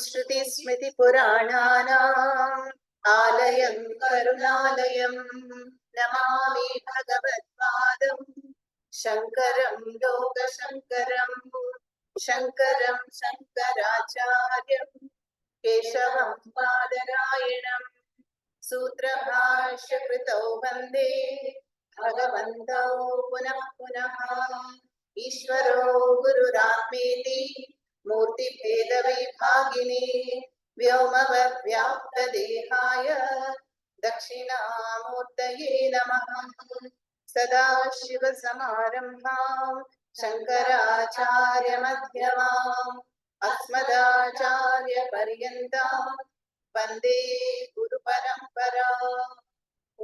श्रुतिस्मृतिपुराणानाम् आलयं करुणालयं नमामि भगवत्पादं शङ्करं लोकशङ्करं शङ्करं शङ्कराचार्यं केशवं बादरायणं सूत्रभाष्यकृतौ वन्दे भगवन्तौ पुनः पुनः ईश्वरो गुरुरात्मेति मूर्तिभेदविभागिने व्योमवद्व्याप्तदेहाय दक्षिणामूर्तये नमः। सदाशिवसमारम्भां शङ्कराचार्यमध्यमाम् अस्मदाचार्यपर्यन्तां वन्दे गुरुपरम्परा। ॐ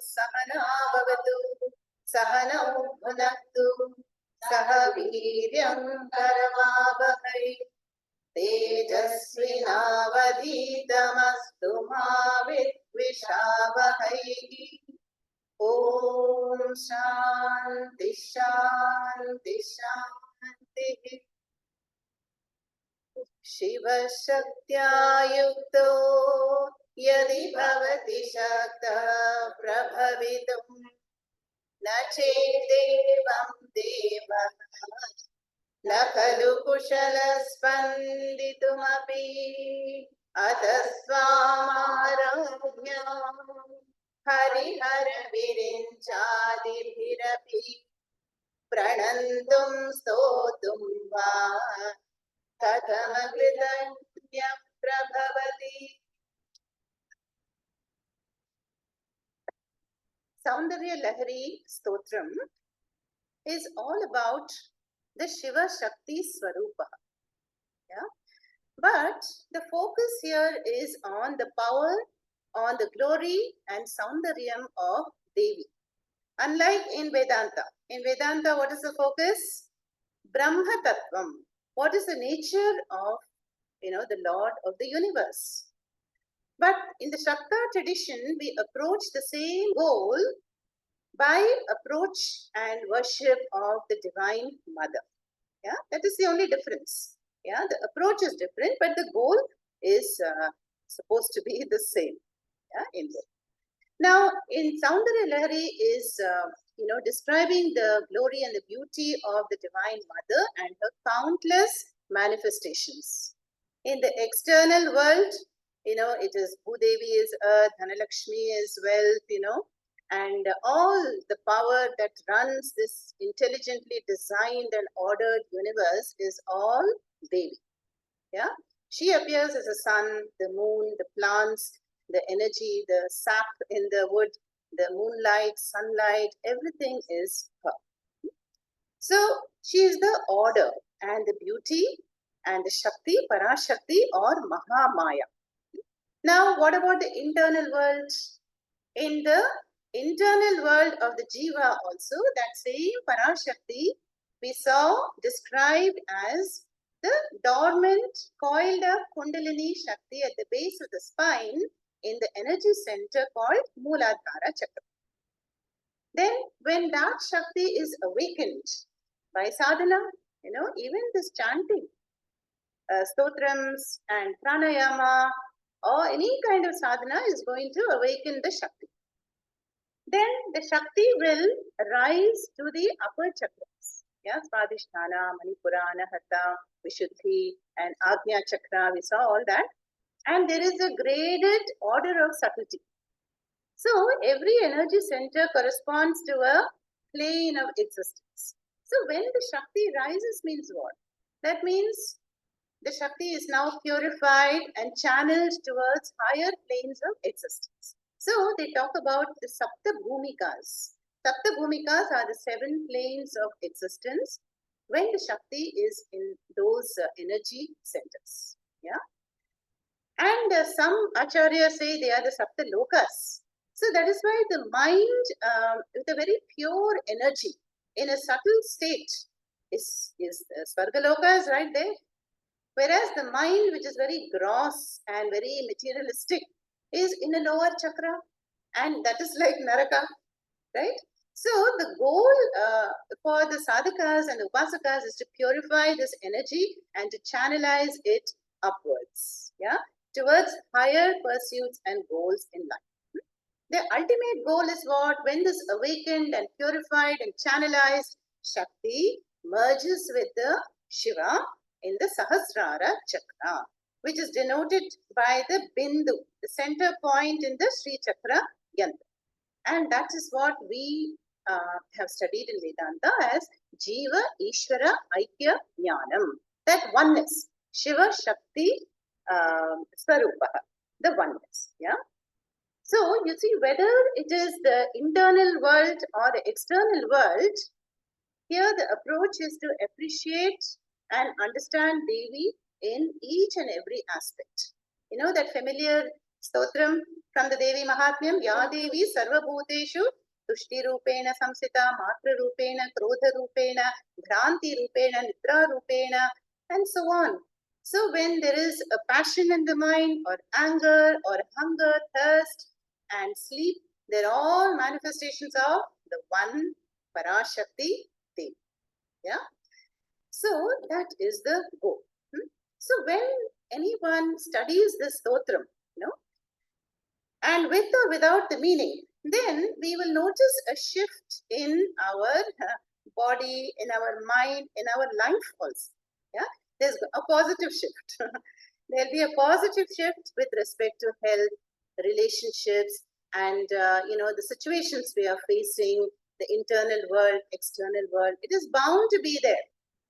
सहना भवतु सहनौ भुनक्तु सह वीर्यं करवावहै तेजस्विनावधीतमस्तु मा विद्विषावहै। ॐ शान्ति शान्ति शान्तिः। शिवशक्त्या युक्तो यदि भवति शक्तः प्रभवितुं न चेदेवं देवः न खलु कुशलस्पन्दितुमपि अतस्त्वामाराध्य हरिहरविरिञ्चादिभिरपि प्रणन्तुं स्तोतुं वा कथमकृतज्ञः प्रभवति। Saundarya Lahiri Stotram is all about the Shiva Shakti Swarupa. Yeah? But the focus here is on the power, on the glory and Saundaryam of Devi. Unlike in Vedanta. In Vedanta, what is the focus? Brahma Tattvam. What is the nature of, the Lord of the universe? But in the Shakta tradition, we approach the same goal by approach and worship of the Divine Mother. Yeah, that is the only difference. Yeah, the approach is different, but the goal is supposed to be the same. Yeah, in there. Now, in Saundarya Lahiri is describing the glory and the beauty of the Divine Mother and her countless manifestations. In the external world, it is Bhudevi is earth, Dhanalakshmi is wealth, and all the power that runs this intelligently designed and ordered universe is all Devi. Yeah, she appears as a sun, the moon, the plants, the energy, the sap in the wood, the moonlight, sunlight, everything is her. So she is the order and the beauty and the Shakti, Parashakti or Mahamaya. Now, what about the internal world? In the internal world of the Jiva also, that same Parashakti we saw described as the dormant, coiled up Kundalini Shakti at the base of the spine in the energy center called Mooladhara Chakra. Then, when that Shakti is awakened by sadhana, even this chanting, stotrams and pranayama, or any kind of sadhana is going to awaken the Shakti. Then the Shakti will rise to the upper chakras. Yeah, Swadhisthana, Manipura, Anahata, Vishuddhi, and Agnya Chakra. We saw all that. And there is a graded order of subtlety. So every energy center corresponds to a plane of existence. So when the Shakti rises means what? That means the Shakti is now purified and channeled towards higher planes of existence. So they talk about the Sapta Bhumikas. Sapta Bhumikas are the 7 planes of existence when the Shakti is in those energy centers. Yeah. And some acharyas say they are the Sapta Lokas. So that is why the mind with a very pure energy in a subtle state is Svargaloka is right there. Whereas the mind, which is very gross and very materialistic, is in a lower chakra, and that is like Naraka, right? So the goal for the sadhakas and the upasakas is to purify this energy and to channelize it upwards, yeah, towards higher pursuits and goals in life. The ultimate goal is what? When this awakened and purified and channelized Shakti merges with the Shiva in the Sahasrara Chakra, which is denoted by the Bindu, the center point in the Sri Chakra Yantra. And that is what we have studied in Vedanta as Jiva Ishvara Aikya Jnanam, that oneness, Shiva Shakti Swarupa, the oneness. Yeah. So you see, whether it is the internal world or the external world, here the approach is to appreciate and understand Devi in each and every aspect. You know that familiar stotram from the Devi Mahatmyam, Ya Devi Sarva Bhuteshu Tushti Rupena Samsita, Matra Rupena, Krodha Rupena, Bhranti Rupena, Nidra Rupena, and so on. So when there is a passion in the mind, or anger, or hunger, thirst, and sleep, they're all manifestations of the one Parashakti Devi. Yeah. So that is the goal. So when anyone studies this stotram, and with or without the meaning, then we will notice a shift in our body, in our mind, in our life also. Yeah, there's a positive shift. There'll be a positive shift with respect to health, relationships, and the situations we are facing, the internal world, external world. It is bound to be there.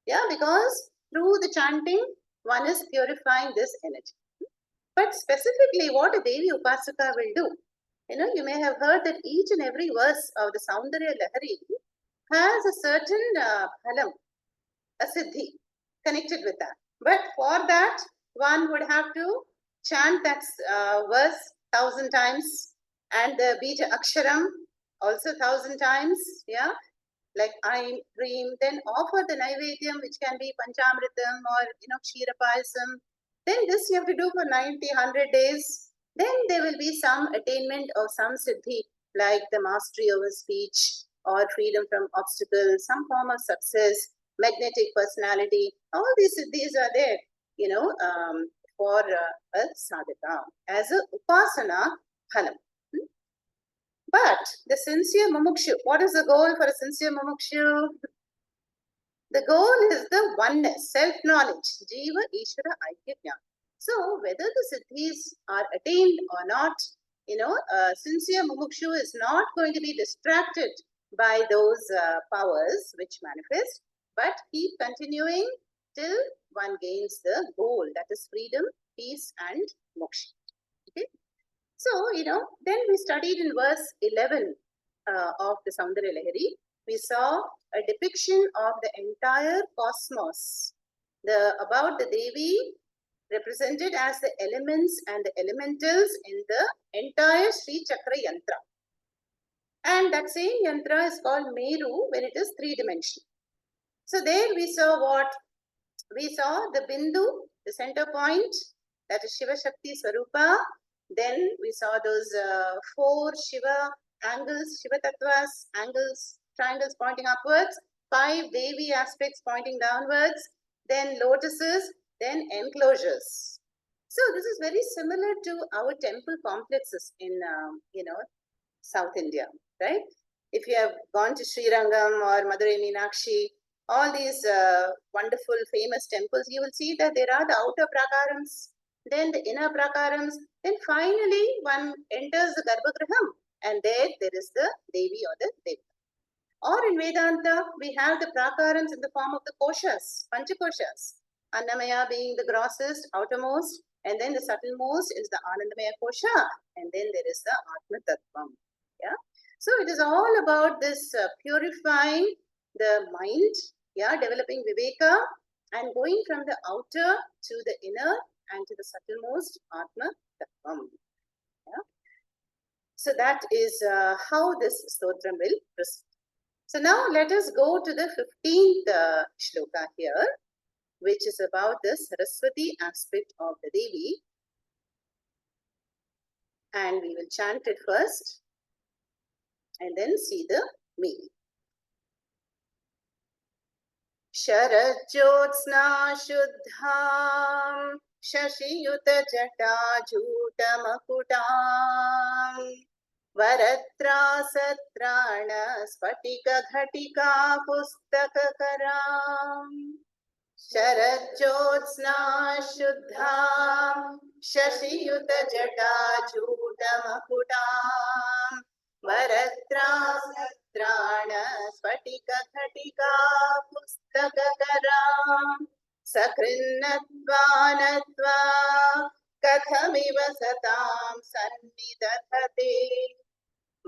Yeah, because through the chanting, one is purifying this energy. But specifically, what a Devi Upasaka will do, you may have heard that each and every verse of the Saundarya Lahiri has a certain phalam, a siddhi connected with that. But for that, one would have to chant that verse 1,000 times, and the bija aksharam also 1,000 times, yeah, like I dream, then offer the Naivedyam, which can be Panchamritam or, Kshira Payasam. Then this you have to do for 90, 100 days. Then there will be some attainment of some siddhi, like the mastery over speech or freedom from obstacles, some form of success, magnetic personality. All these siddhis are there, for a sadhaka as a upasana phalam. But the sincere mumukshu, what is the goal for a sincere mumukshu? The goal is the oneness, self-knowledge, Jiva Ishvara Aikya Jnana. So whether the siddhis are attained or not, a sincere mumukshu is not going to be distracted by those powers which manifest, but keep continuing till one gains the goal, that is freedom, peace, and moksha. Okay. So, then we studied in verse 11 of the Saundarya Lahiri, we saw a depiction of the entire cosmos, about the Devi represented as the elements and the elementals in the entire Sri Chakra Yantra. And that same Yantra is called Meru when it is three-dimensional. So there we saw what? We saw the Bindu, the center point, that is Shiva Shakti Swarupa. Then we saw those 4 Shiva angles, Shiva Tattvas, angles, triangles pointing upwards, 5 Devi aspects pointing downwards, then lotuses, then enclosures. So this is very similar to our temple complexes in, South India, right? If you have gone to Sri Rangam or Madurai Meenakshi, all these wonderful famous temples, you will see that there are the outer prakarams, then the inner prakarams, then finally one enters the Garbhagraham, and there is the Devi or the Devata. Or in Vedanta, we have the prakarams in the form of the koshas, panchakoshas. Annamaya being the grossest, outermost, and then the subtlemost is the Anandamaya kosha, and then there is the Atma Tattvam. Yeah. So it is all about this purifying the mind, yeah, developing viveka, and going from the outer to the inner and to the subtlemost Atma Tattvam. Yeah. So that is how this stotram will proceed. So now let us go to the 15th shloka here, which is about the Saraswati aspect of the Devi. And we will chant it first and then see the meaning. Sharajyotsna Shuddham शशियुतजटाजूटमकुटाम् वरत्रासत्राण स्फटिकघटिका पुस्तककराम् शरज्योत्स्ना शुद्धाम् शशियुतजटाजूटमकुटाम् वरत्रासत्राण स्फटिकघटिका पुस्तककराम् सकृन्नत्वा नत्वा कथमिव सतां सन्निदधते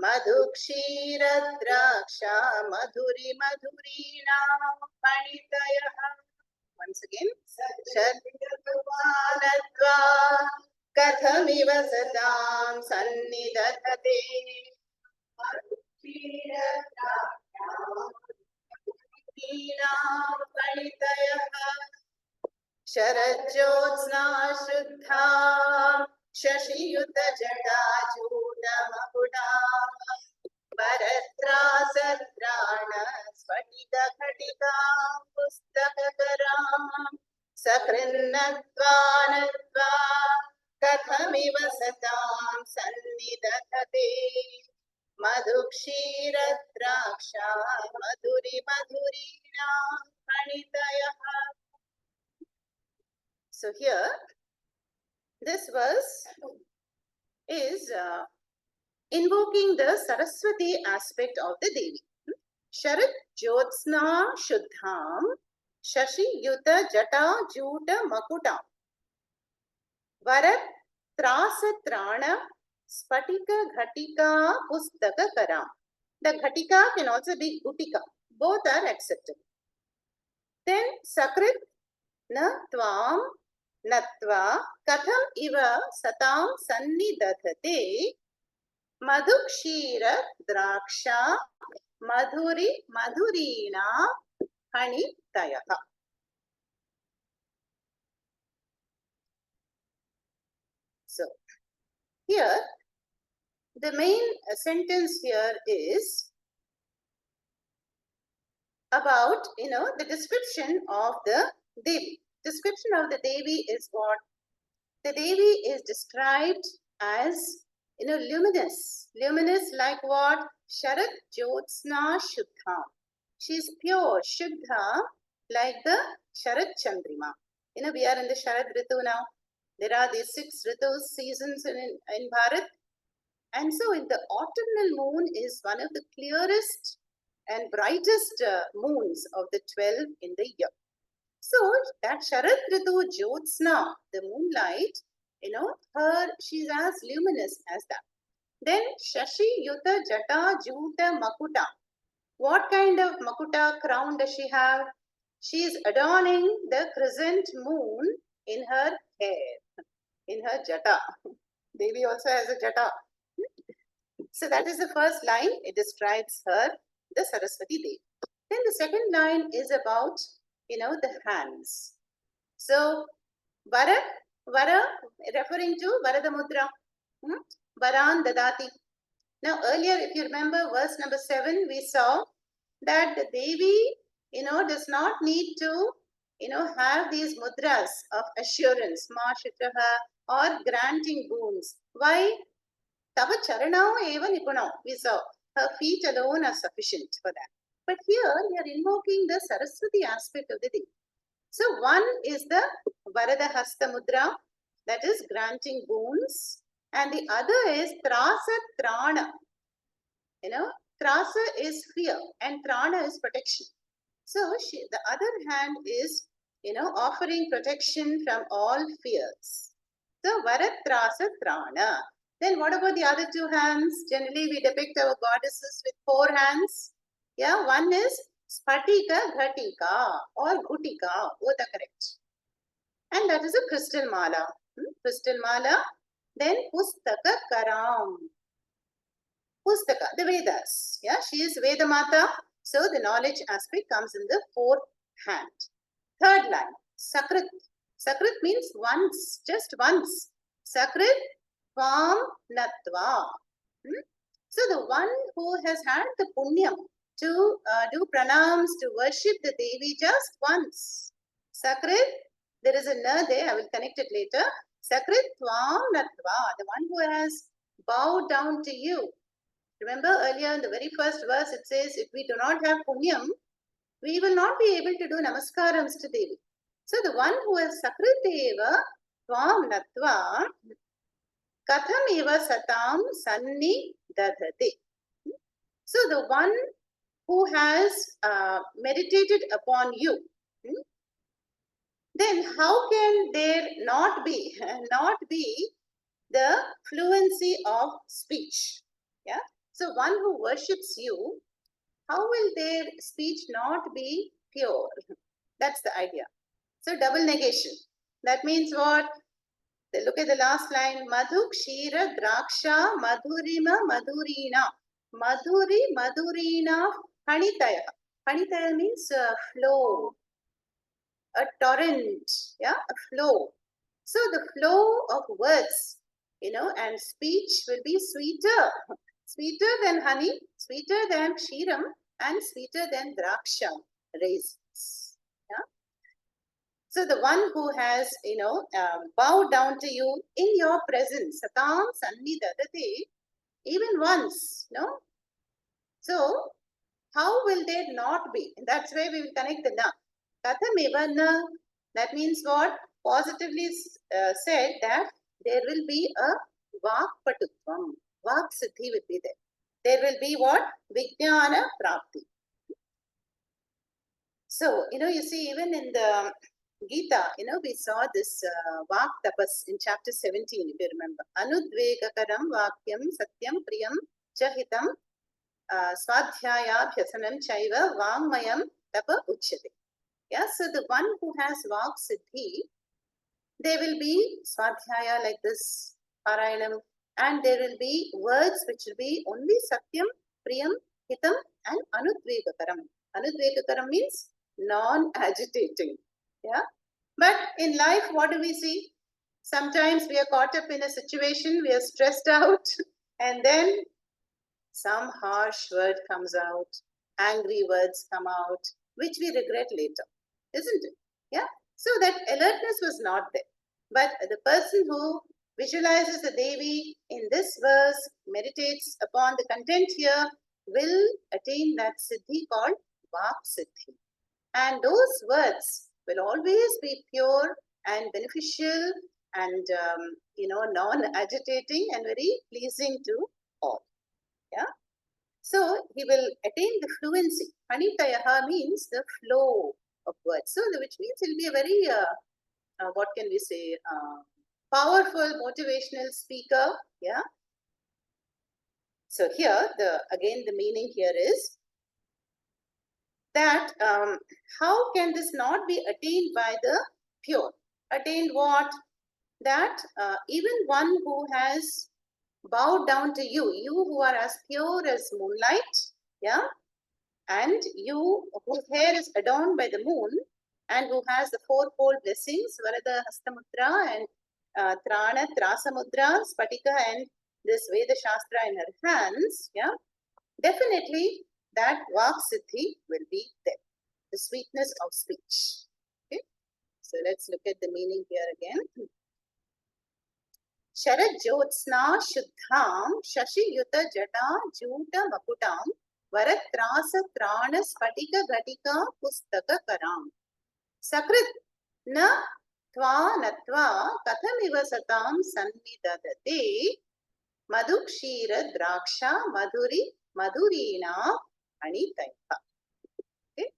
मधुक्षीरद्राक्षा मधुरीणां फणितयः. Once again, शर्मित्वा नत्वा कथमिव सतां सन्निदधते मधुक्षीरद्राक्षा मधुरीणां फणितयः शरज्योत्स्ना शुद्धा शशियुतजटाजूटमकुटा वरत्रासत्राण स्फटिकघटिका पुस्तककराम् सकृन्नत्वा नत्वा कथमिव सतां सन्निदधते मधुक्षीरद्राक्षा मधुरीणां फणितयः. So here, this verse is invoking the Saraswati aspect of the Devi. Sharat Jyotsna Shuddham Shashi Yuta Jata Juta Makutam Varat Trasa Trana Spatika Ghatika Pustaka Karam. The Ghatika can also be Gutika. Both are accepted. Then Sakrit Na Tvam Natva Katham Iva Satam Sannidadhate Madhukshira Draksha Madhurina Hanitayaha. So, here the main sentence here is about, the description of the Devi. Description of the Devi is what? The Devi is described as, luminous. Luminous like what? Sharat Jyotsna Shuddha. She is pure, Shuddha, like the Sharat Chandrima. We are in the Sharad Ritu now. There are these 6 Ritus, seasons in Bharat. And so in the autumnal moon is one of the clearest and brightest moons of the 12 in the year. So that Sharad Ritu Jyotsna, the moonlight, she's as luminous as that. Then Shashi Yuta Jata Juta Makuta. What kind of Makuta crown does she have? She is adorning the crescent moon in her hair, in her jata. Devi also has a jata. So that is the first line. It describes her, the Saraswati Devi. Then the second line is about, the hands. So Vara referring to Varada Mudra. Varan Dadati. Now earlier, if you remember verse number 7, we saw that the Devi, does not need to, have these mudras of assurance, Ma Shitraha, or granting boons. Why? Tava Charanao Eva Nipunao. We saw her feet alone are sufficient for that. But here we are invoking the Saraswati aspect of the Devi. So one is the Varada Hasta Mudra, that is granting boons, and the other is Trasa Trana. Trasa is fear and Trana is protection. So the other hand is, offering protection from all fears. So Varat Trasa Trana. Then what about the other 2 hands? Generally we depict our goddesses with 4 hands. Yeah, one is Spatika Ghatika or Gutika, both are correct. And that is a crystal mala. Crystal mala. Then Pustaka Karam. Pustaka, the Vedas. Yeah, she is Veda Mata. So the knowledge aspect comes in the 4th hand. Third line, Sakrit. Sakrit means once, just once. Sakrit Tvam Natva. So the one who has had the punyam to do pranams, to worship the Devi just once. Sakrit There is a na there. I will connect it later. Sakrit tvam natva, the one who has bowed down to you. Remember earlier in the very first verse, it says, if we do not have punyam, we will not be able to do namaskarams to Devi. So the one who has sakriteva tvam natva katham eva satam sanni dadhate. So the one who has meditated upon you, then how can there not be the fluency of speech? Yeah. So one who worships you, how will their speech not be pure? That's the idea. So double negation. That means what? Look at the last line. Madhu kshira draksha madhurima madhurina. Madhuri madhurina hanitaya. Hanitaya means flow. A torrent. Yeah, a flow. So the flow of words, and speech will be sweeter. Sweeter than honey, sweeter than kshiram, and sweeter than draksha, raisins. Yeah? So the one who has, bowed down to you in your presence, satam sannidadate, even once, no? So how will there not be? And that's where we will connect the na. Kathameva na. That means what? Positively said that there will be a vak patutvam. Vak siddhi will be there. There will be what? Vijnana prapti. So, you see, even in the Gita, we saw this vak tapas in chapter 17, if you remember. Anudvegakaram vakyam satyam priyam chahitam swadhyaya bhyasanam chaiva vangmayam tapa uchyate. Yeah, so the one who has vak siddhi, there will be swadhyaya like this, parayanam, and there will be words which will be only satyam, priyam, hitam, and anudvegakaram. Anudvegakaram means non-agitating. Yeah, but in life, what do we see? Sometimes we are caught up in a situation, we are stressed out, and then some harsh word comes out, angry words come out, which we regret later, isn't it? Yeah. So that alertness was not there. But the person who visualizes the Devi in this verse, meditates upon the content here, will attain that siddhi called vak siddhi. And those words will always be pure and beneficial and, non-agitating and very pleasing to all. Yeah. So he will attain the fluency. Hanitayaha means the flow of words. So which means he'll be a very, what can we say, powerful motivational speaker. Yeah. So here, again, the meaning here is that how can this not be attained by the pure? Attained what? That even one who has bowed down to you, you who are as pure as moonlight, yeah, and you whose hair is adorned by the moon and who has the fourfold blessings, Varada Hastamudra and Trana Trasamudra, Spatika and this Veda Shastra in her hands, yeah, definitely that Vak Siddhi will be there, the sweetness of speech. Okay, so let's look at the meaning here again. Sharad Jyotsna Shuddham Shashi Yuta Jata Juta Makutam Varatrasa Trana Spatika Gatika Pustaka Karam Sakrit Na Tva Natva Kathamiva Satam Sannidadate Madhukshira Draksha Madhuri Madhurina Anitaiha. Okay.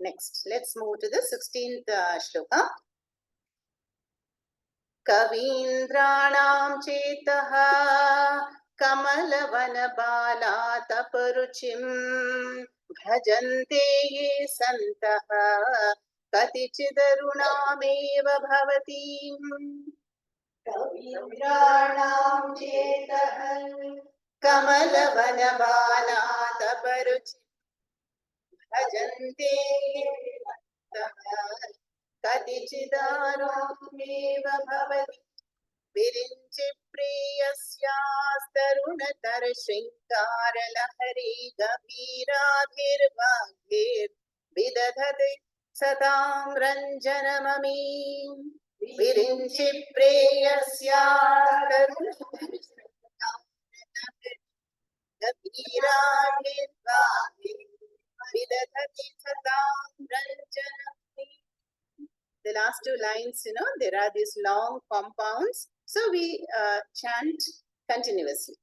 Next, let's move to the 16th shloka. Kavindranam chetaha kamalvanabala taparuchim bhajante ye santaha katichidarunameva bhavatim. Kavindranam chetaha kamalvanabala taparuchim bhajante ye santaha Katichidarameva bhavati virinchi priyasyastarunatara shrinkara lahari gabhiradhir vaghir vidadhati satam ranjanamami virinchi preyasya vidadhati satam ranjanamami. The last two lines, there are these long compounds. So we chant continuously.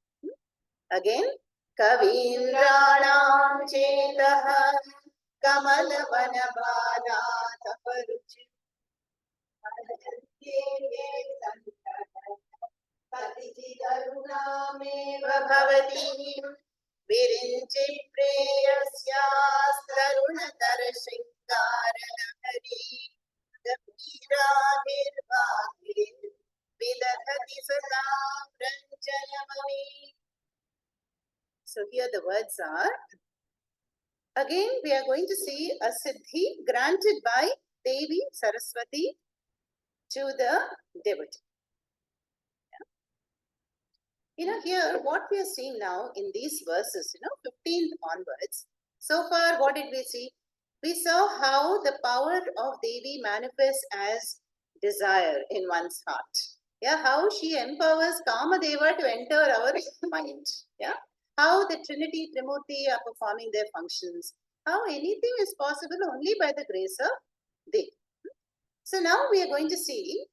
Again, Kavindranam Chetaha Kamalavanabhadataparuchi Katichitarunameva Bhavati Virinchi Preyasyastarunatar Shinkara Lahiri Gambhira Vidadhati Satam Ranjanamami. So here the words are, again we are going to see a siddhi granted by Devi Saraswati to the devotee. Here what we are seeing now in these verses, 15th onwards, so far what did we see? We saw how the power of Devi manifests as desire in one's heart. Yeah, how she empowers Kamadeva to enter our mind. Yeah, how the Trinity, Trimurti are performing their functions. How anything is possible only by the grace of Devi. So now we are going to see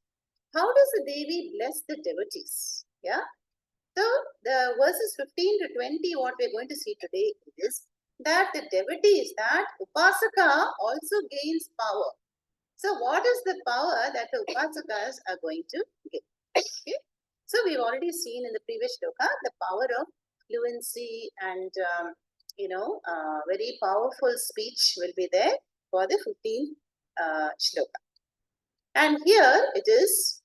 how does the Devi bless the devotees. Yeah. So the verses 15 to 20, what we are going to see today is that the devotees, that Upasaka also gains power. So what is the power that the Upasakas are going to get? Okay. So we've already seen in the previous shloka the power of fluency and very powerful speech will be there for the 15th shloka. And here it is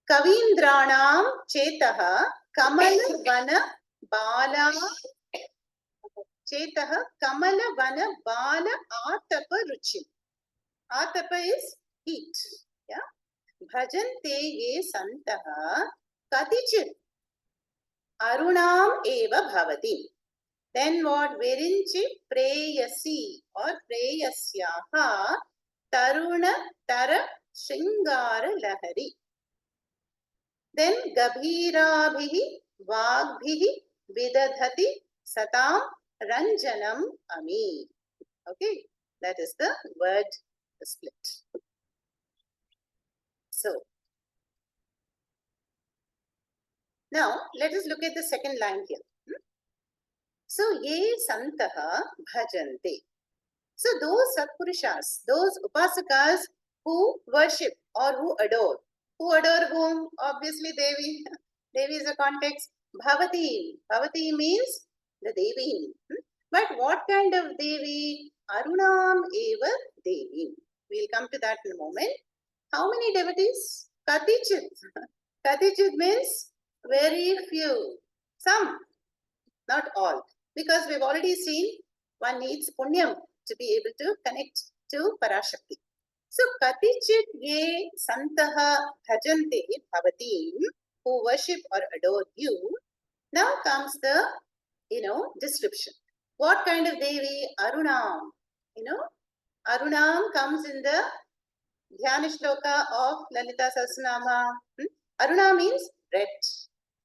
Kavindranam Chetaha Kamala Vana Bala Chetaha Kamala Vana Bala Atapa Ruchim. Atapa is heat. Yeah. Bhajante ye santaha katichit arunam eva bhavati. Then what? Virinchi preyasi or preyasyaha taruna tara shringara lahari. Then gabhirabhihi vagbhihi vidadhati satam ranjanam ami. Okay, that is the word split. So, now let us look at the second line here. So, ye santaha bhajante. So, those satpurushas, those upasakas who worship or who adore whom? Obviously Devi. Devi is a context. Bhavati. Bhavati means the Devi. But what kind of Devi? Arunam eva Devi. We'll come to that in a moment. How many devotees? Katichit. Katichit means very few. Some, not all. Because we've already seen one needs punyam to be able to connect to Parashakti. So, Katichit ye santaha bhajante bhavatim, who worship or adore you. Now comes the, description. What kind of Devi? Arunam. Arunam comes in the Dhyana Shloka of Lalita Sahasranama. Aruna means red.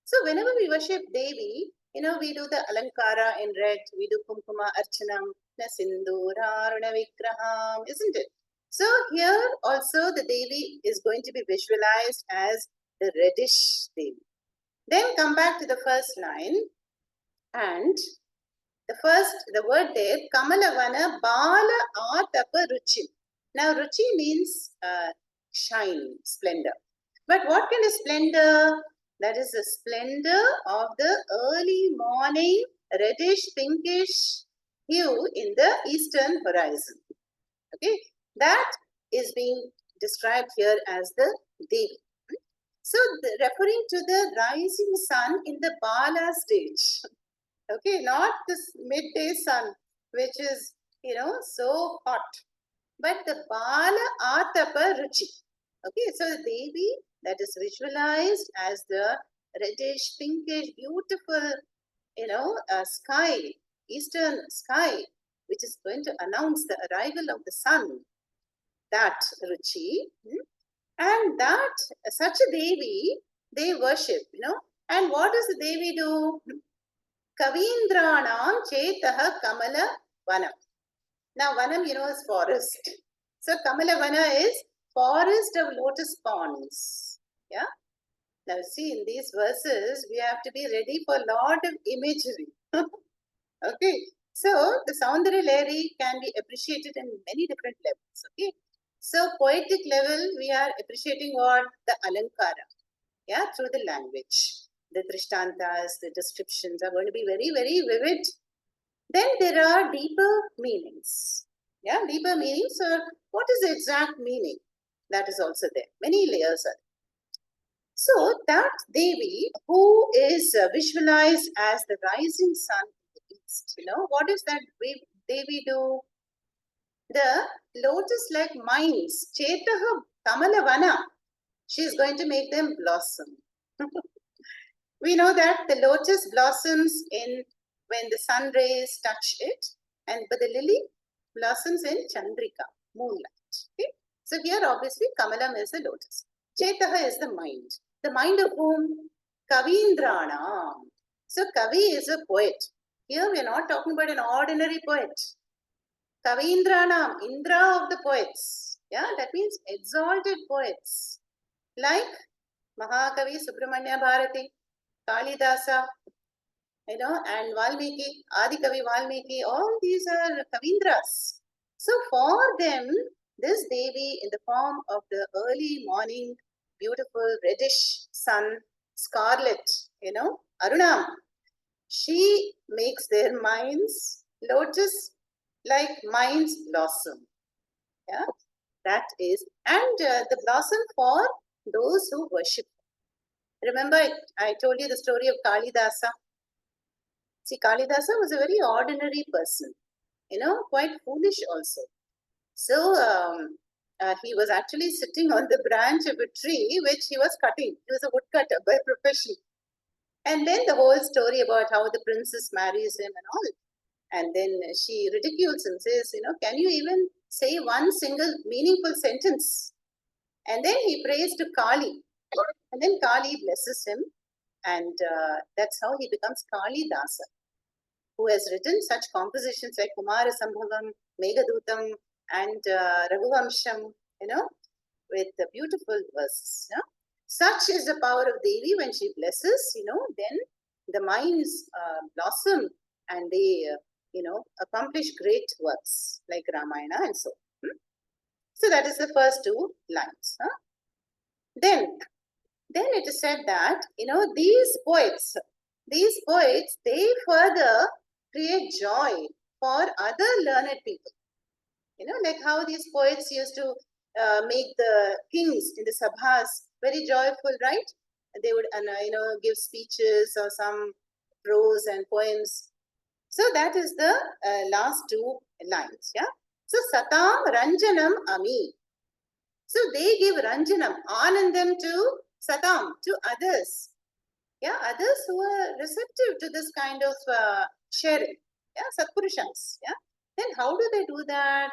So whenever we worship Devi, we do the Alankara in red, we do Kumkuma Archanam, Sindura Aruna Vigraham, isn't it? So here also the Devi is going to be visualized as the reddish Devi. Then come back to the first line and the word there, Kamalavana Bala Atapa Ruchim. Now Ruchi means shine, splendor. But what kind of splendor? That is the splendor of the early morning reddish pinkish hue in the eastern horizon. Okay, that is being described here as the Devi. So referring to the rising sun in the Bala stage. Okay, not this midday sun, which is, so hot. But the Bala Atapa Ruchi. Okay, so the Devi that is visualized as the reddish, pinkish, beautiful, sky, eastern sky. which is going to announce the arrival of the sun, that Ruchi, and that such a Devi they worship, And what does the Devi do? Kavindranam Chetaha Kamala Vanam. Now, Vanam, is forest. So, Kamala Vana is forest of lotus ponds. Yeah. Now, see, in these verses, we have to be ready for a lot of imagery. Okay. So, the Saundarya Lahiri can be appreciated in many different levels. Okay. So, poetic level, we are appreciating what? The Alankara. Yeah, through the language. The Drishtantas, the descriptions are going to be very, very vivid. Then there are deeper meanings. Yeah, deeper meanings. So, what is the exact meaning? That is also there. Many layers are there. So, that Devi, who is visualized as the rising sun in the east, what does that Devi do? The lotus-like minds, Chetaha Kamalavana, she is going to make them blossom. We know that the lotus blossoms when the sun rays touch it, but the lily blossoms in Chandrika, moonlight. Okay? So here obviously Kamalam is the lotus. Chetaha is the mind. The mind of whom? Kavindranam. So Kavi is a poet. Here we are not talking about an ordinary poet. Kavindranam, Indra of the poets. Yeah, that means exalted poets. Like Mahakavi Subramanya Bharati, Kalidasa, and Valmiki, Adikavi Valmiki, all these are Kavindras. So for them, this Devi in the form of the early morning, beautiful reddish sun, scarlet, Arunam, she makes their minds lotus-like minds blossom. Yeah, that is, and the blossom for those who worship. Remember, I told you the story of Kalidasa. See, Kalidasa was a very ordinary person, quite foolish also. So, he was actually sitting on the branch of a tree which he was cutting. He was a woodcutter by profession. And then the whole story about how the princess marries him and all. And then she ridicules him, says, can you even say one single meaningful sentence? And then he prays to Kali. And then Kali blesses him. And that's how he becomes Kalidasa, who has written such compositions like Kumara Sambhavam, Meghadutam, and Raghuvamsham, with the beautiful verses. Yeah? Such is the power of Devi when she blesses, then the minds blossom and they, accomplish great works like Ramayana and so on. So that is the first two lines. Huh? Then it is said that, these poets, they further create joy for other learned people. Like how these poets used to make the kings in the sabhas very joyful, right? They would, give speeches or some prose and poems. So that is the last two lines, yeah? So Satam Ranjanam Ami. So they give Ranjanam, Anandam to Satam, to others. Yeah, others who are receptive to this kind of sharing. Yeah, Satpurushas. Yeah. Then how do they do that?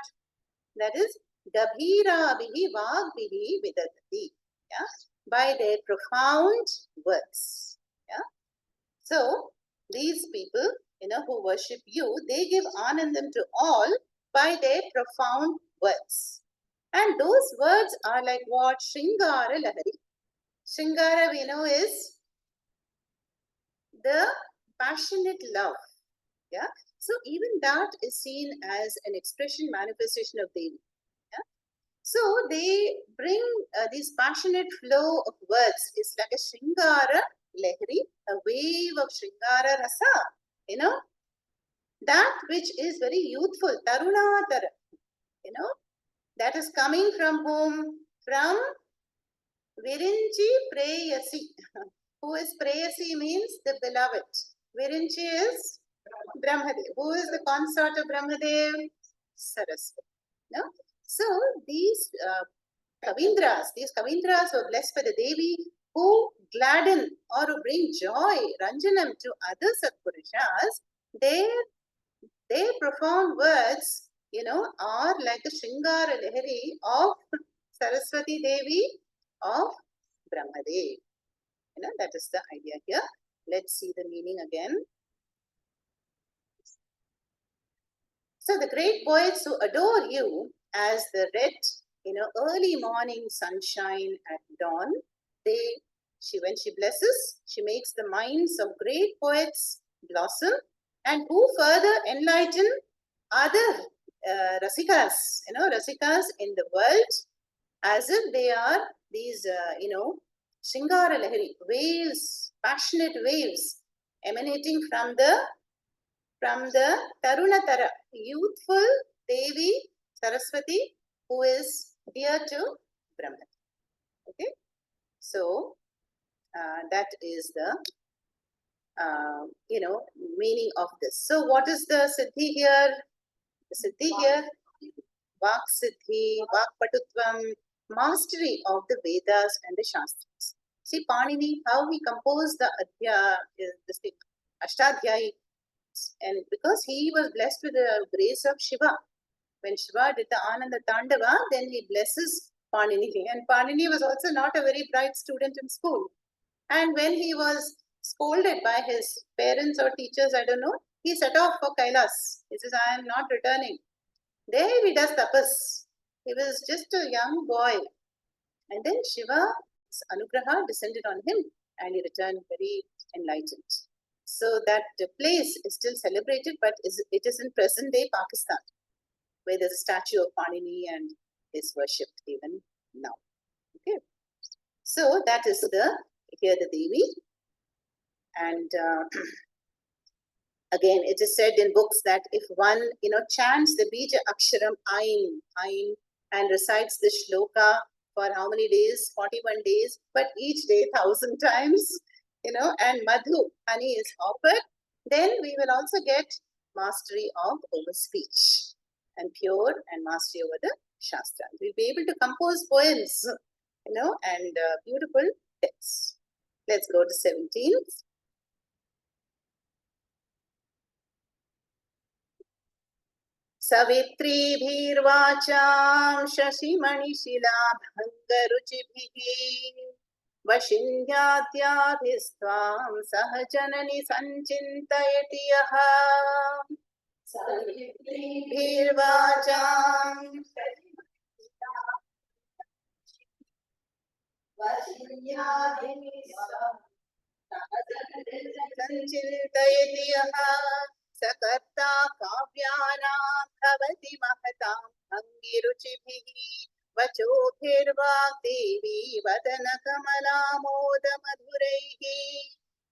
That is Gabhira Bihi Vag Bihi Vidadati. Yeah, by their profound words. Yeah. So these people, who worship you, they give Anandam to all by their profound words. And those words are like what? Shringara Lahiri. Shringara, we know, is the passionate love. Yeah. So even that is seen as an expression, manifestation of Devi. Yeah. So they bring this passionate flow of words. It's like a Shringara Lahiri, a wave of Shringara Rasa. That which is very youthful, Tarunatara. That is coming from whom? From Virinchi Preyasi. Who is Preyasi means the beloved. Virinchi is Brahmadev. Who is the consort of Brahmadev? Saraswati. No? So these Kavindras were blessed by the Devi who gladden or who bring joy, Ranjanam, to other Satpurushas. their profound words, are like the Shringara Lahiri of Saraswati Devi of Brahmadev. That is the idea here. Let's see the meaning again. So the great poets who adore you as the red, early morning sunshine at dawn, when she blesses, she makes the minds of great poets blossom, and who further enlighten other rasikas, rasikas in the world, as if they are these, Shingara Lahiri, waves, passionate waves emanating from the Tarunatara, youthful Devi Saraswati, who is dear to Brahma. Okay, so that is the meaning of this. So what is the siddhi here? The siddhi here, Vak siddhi, Vak patutvam, mastery of the Vedas and the Shastras. See Panini, how he composed the Ashtadhyayi, and because he was blessed with the grace of Shiva. When Shiva did the Ananda Tandava, then he blesses Panini. And Panini was also not a very bright student in school. And when he was scolded by his parents or teachers, I don't know, he set off for Kailas. He says, I am not returning. There he does tapas. He was just a young boy. And then Shiva's anugraha descended on him and he returned very enlightened. So that place is still celebrated, but it is in present day Pakistan, where there's a statue of Panini and is worshipped even now. Okay, so that is here the Devi, and again it is said in books that if one chants the Bija Aksharam Ain and recites the shloka for how many days? 41 days, but each day 1,000 times, and Madhu, honey, is offered, then we will also get mastery over speech and pure and mastery over the Shastra. We'll be able to compose poems, and beautiful texts. Let's go to 17th. Savitri bhirvacham shashimani-shila bhangaruchibhihi Vashinyatyabhistvam sahajanani sanchintayati yaha Savitri bhirvacham Vashinyatyabhistvam sanchintayati yaha Sakarta kavyānām bhavati mahatāṃ bhangiruchibhihi vachobhirvāgdevi vadanakamalāmodamadhuraihi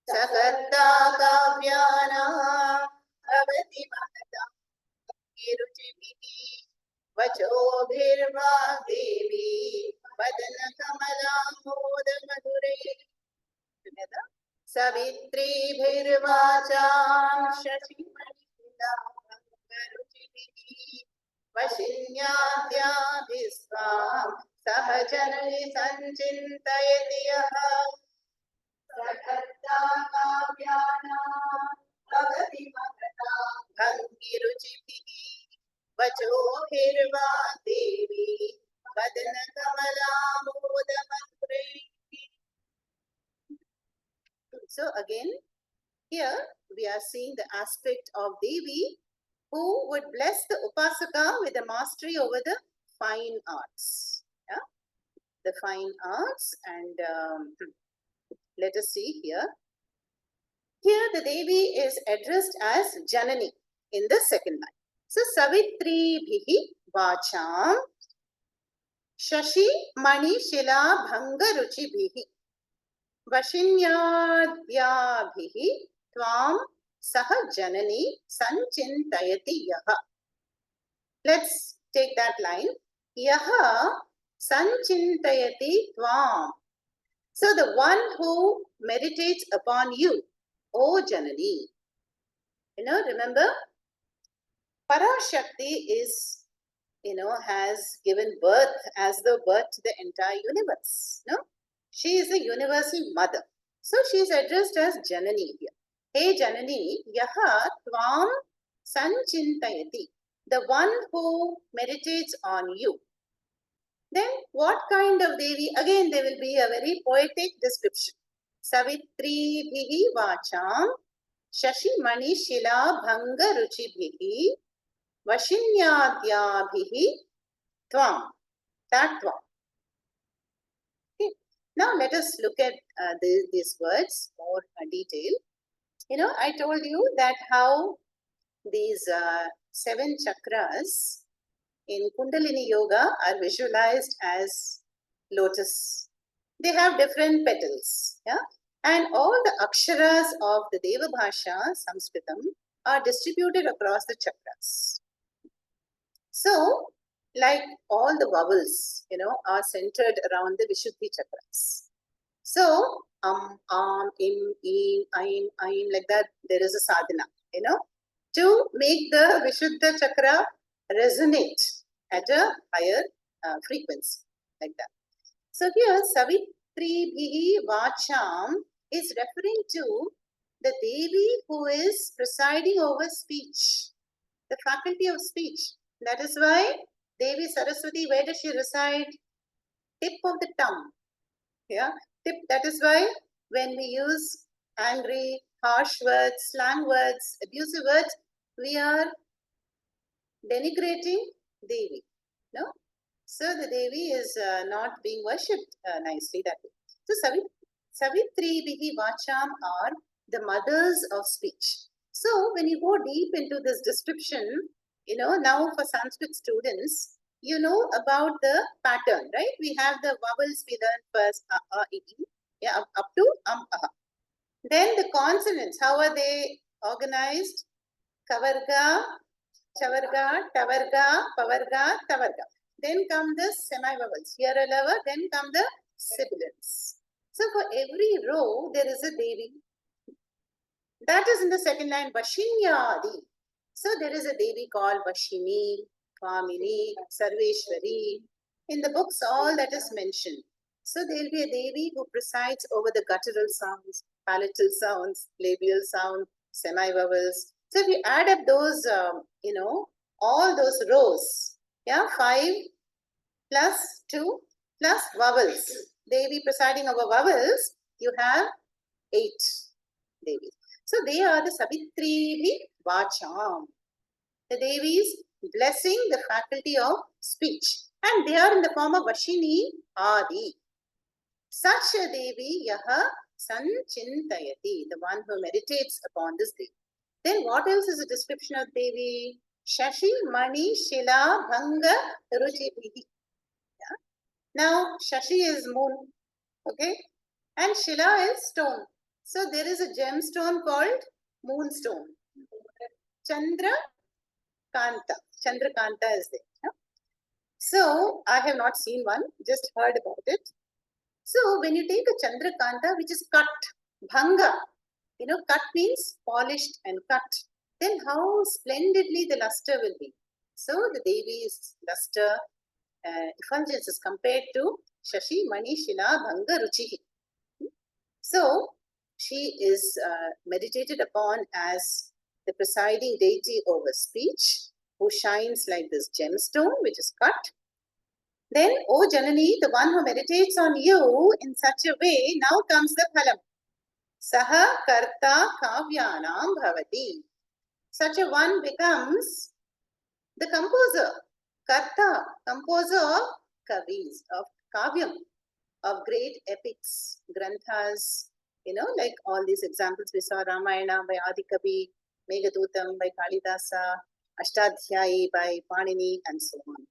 Sakarta kavyānām bhavati mahatāṃ bhangiruchibhihi vachobhirvāgdevi vadanakamalāmodamadhuraihi Together. Savitri bhirvacham shashimani-shila bhangaruchibhihi Vashinyatyabhistvam sahajanani sanchintayati yaha Sakarta kavyānām bhavati mahatāṃ bhangiruchibhihi vachobhirvāgdevi vadanakamalāmodamadhuraihi So again, here we are seeing the aspect of Devi who would bless the Upasaka with the mastery over the fine arts. Yeah? The fine arts, and let us see here. Here the Devi is addressed as Janani in the second line. So Savitri bhihi vacham shashi mani shila bhanga ruchi bhihi Vashinyadhyabhihi tvam saha janani sanchintayati yaha. Let's take that line. Yaha sanchintayati tvam. So the one who meditates upon you, O Janani. Remember, Parashakti is, has given birth as the birth to the entire universe. No? She is the universal mother. So she is addressed as Janani here. Hey Janani, yaha tvam Sanchintayati, the one who meditates on you. Then what kind of Devi? Again, there will be a very poetic description. Savitri bhihi vacham, Shashi Mani Shila Bhanga Ruchi bhihi, Vashinyadhyabhihi Tvam. That Tvam. Okay. Now let us look at these words more detail. I told you that how these 7 chakras in Kundalini Yoga are visualized as lotus. They have different petals, yeah, and all the aksharas of the Deva Bhasha, Sanskritam, are distributed across the chakras. So, like all the vowels, are centered around the Vishuddhi chakras. So, im, aim, like that, there is a sadhana, to make the Vishuddha chakra resonate at a higher frequency, like that. So here, Savitri Bhihi Vacham is referring to the Devi who is presiding over speech, the faculty of speech. That is why Devi Saraswati, where does she reside? Tip of the tongue. Yeah, tip. That is why when we use angry, harsh words, slang words, abusive words, we are denigrating Devi. No? So the Devi is not being worshipped nicely that way. So Savitri Bihi Vacham are the mothers of speech. So when you go deep into this description, now for Sanskrit students, you know about the pattern, right? We have the vowels we learn first, yeah, up to aha. Then the consonants, how are they organized? Kavarga, Chavarga, Tavarga, Pavarga, Tavarga. Then come the semi-vowels. Here a lower, then come the sibilants. So for every row, there is a Devi. That is in the second line, Vashinyadi. So there is a Devi called Vashini, Kamini, Sarveshwari. In the books, all that is mentioned. So there will be a Devi who presides over the guttural sounds, palatal sounds, labial sound, semi-vowels. So if you add up those, all those rows, yeah, 5 plus 2 plus vowels. Devi presiding over vowels, you have 8 Devis. So they are the Savitri Vacham. The Devis blessing the faculty of speech. And they are in the form of Vashini Adi. Such a Devi Yaha Sanchintayati, the one who meditates upon this Devi. Then what else is a description of Devi? Shashi Mani Shila Bhanga Ruchi Bhihi. Yeah. Now Shashi is moon, okay, and Shila is stone. So there is a gemstone called moonstone. Chandra Kanta. Chandra Kanta is there. Yeah? So I have not seen one, just heard about it. So when you take a Chandra Kanta which is cut, Bhanga, cut means polished and cut, then how splendidly the luster will be. So the Devi's luster effulgence is compared to Shashi Mani Shila Bhanga Ruchihi. So she is meditated upon as the presiding deity over speech, who shines like this gemstone which is cut. Then, O Janani, the one who meditates on you in such a way, now comes the phalam. Saha karta kavyanam bhavati. Such a one becomes the composer, karta, composer of kavis, of kavyam, of great epics, granthas, like all these examples we saw, Ramayana by Adikavi, Meghadutam by Kalidasa, Ashtadhyayi by Panini, and so on.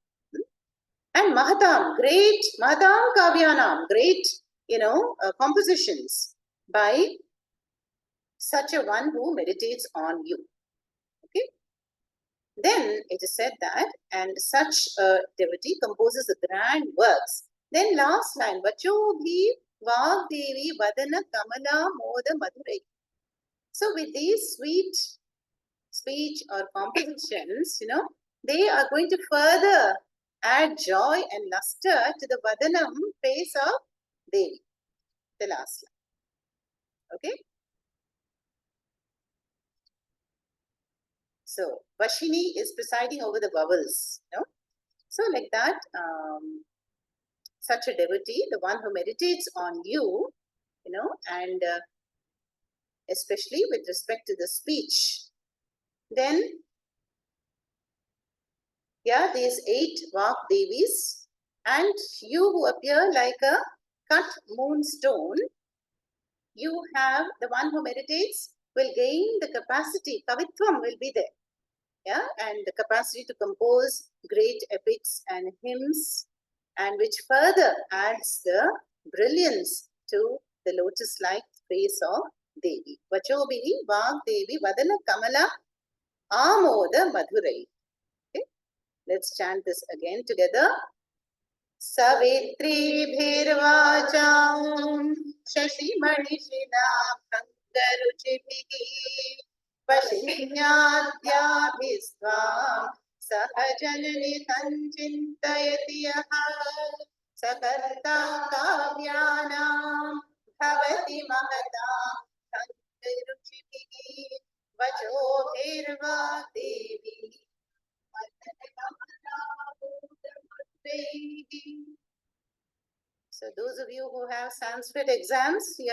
And Mahatam, great Mahatam Kavyanam, great, compositions by such a one who meditates on you. Okay. Then it is said that, and such a devotee composes the grand works. Then last line, Vachobhi Vagdevi Vadana Kamala Moda Madurai. So with these sweet speech or compositions, they are going to further add joy and luster to the Vadanam face of Devi. The last line. Okay. So Vashini is presiding over the vowels. So like that, such a devotee, the one who meditates on you, and especially with respect to the speech, then these 8 Vak Devis, and you who appear like a cut moonstone, you have the one who meditates will gain the capacity, kavitvam will be there, and the capacity to compose great epics and hymns, and which further adds the brilliance to the lotus-like face of Devi. Vachobihi Vak Devi Vadana Kamala Amoda Madhurai. Okay, let's chant this again together. सवित्रीभिर्वाचां शशिमणिशिलाभङ्गरुचिभिः वशिन्याद्याभिस्त्वां सहजननि सञ्चिन्तयति यः सकर्ता काव्यानां भवति महतां भङ्गरुचिभिः वचोभिर्वा देवी So those of you who have Sanskrit exams, you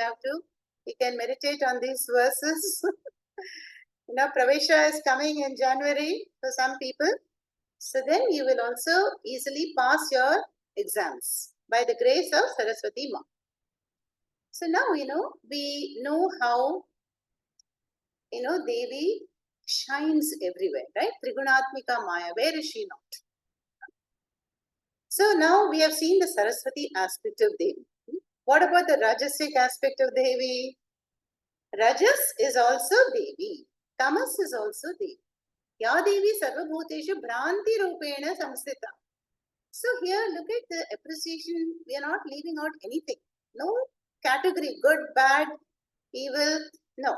can meditate on these verses. Pravesha is coming in January for some people. So then you will also easily pass your exams by the grace of Saraswati Ma. So now, we know how, Devi shines everywhere, right? Trigunatmika Maya, where is she not? So now we have seen the Saraswati aspect of Devi. What about the Rajasic aspect of Devi? Rajas is also Devi. Tamas is also Devi. Ya Devi Sarvabhuteshu Bhranti Rupena Samsthita. So here, look at the appreciation. We are not leaving out anything. No category, good, bad, evil. No,